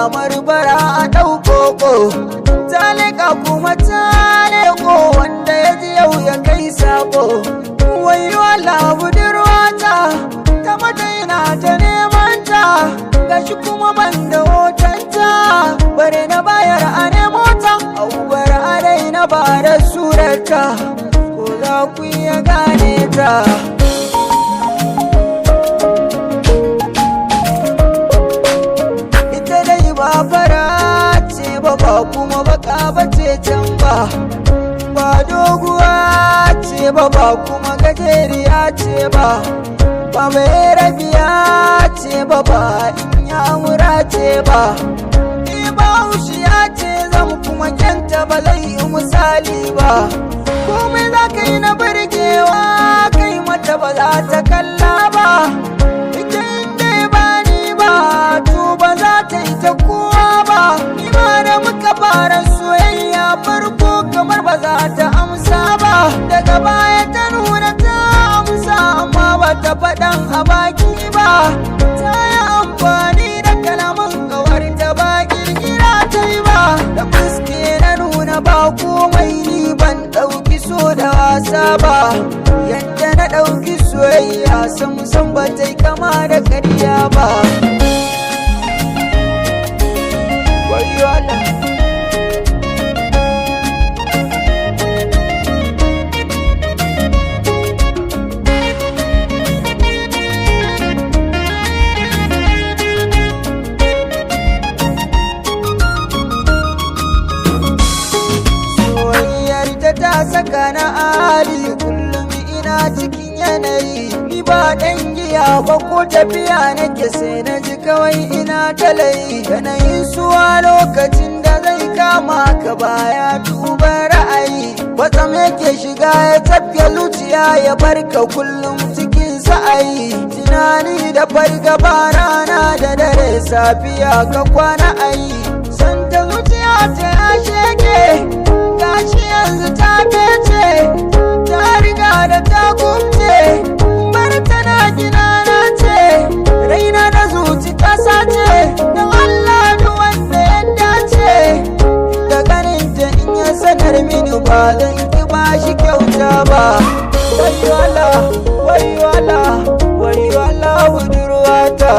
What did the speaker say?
kyamar bara a ɗaukoko, ta leƙa kuma ta leƙo wanda ya ji yau ya kai sako. Wayo Allah budurwata ta mata ina ta neman ta, gashi kuma ban da hotonta, bare na bayar a nemo ta, aubar a daina ba da surarta, ko za ku iya gane ta. Ita dai ba fara ce ba, ba kuma baka bace can ba, ba doguwa ce ba, ba kuma gajeriya ce ba, ba mai rabiya ce ba, ba inyamura ce ba, ni ba haushiya ce zan kuma kyanta ba zai yi misali ba. Komai za ka yi na burgewa kai mata ba za ta kalla ba, ita inda ba ni ba to ba za ta yi ta kowa ba. Ni ma da muka fara soyayya farko kamar ba za ta amsa ba, daga baya ta nuna ta amsa amma ba ta faɗan a baki ba. Ta yi amfani da kalaman kawar ta ba kirkira ta yi ba, da fuske na nuna ba komai ni ban ɗauki so da wasa ba, yadda na ɗauki soyayya sam ba ta yi kama da ƙarya ba. Wayo Allah. Ta saka na ali kullum ina cikin yanayi, ni ba ɗan giya ba ko tafiya nake sai na ji kawai ina talayi. Yanayin suwa lokacin da zai kama ka baya duba ra'ayi, kwatsam yake shiga ya tafke zuciya ya barka kullum cikin sa'ayi. Tunani da fargaba rana da dare safiya ka kwana ayi, santa zuciya ta ya sheke gashi yanzu ta bece, ta riga da ta kumce, bar tana ginana ce, raina na zuci ta sace, don Allah duk wanda ya dace da ganinta in ya sanar mini ba zan ki ba shi kyauta ba. Wayo Allah, wayo Allah, wayo Allah budurwata.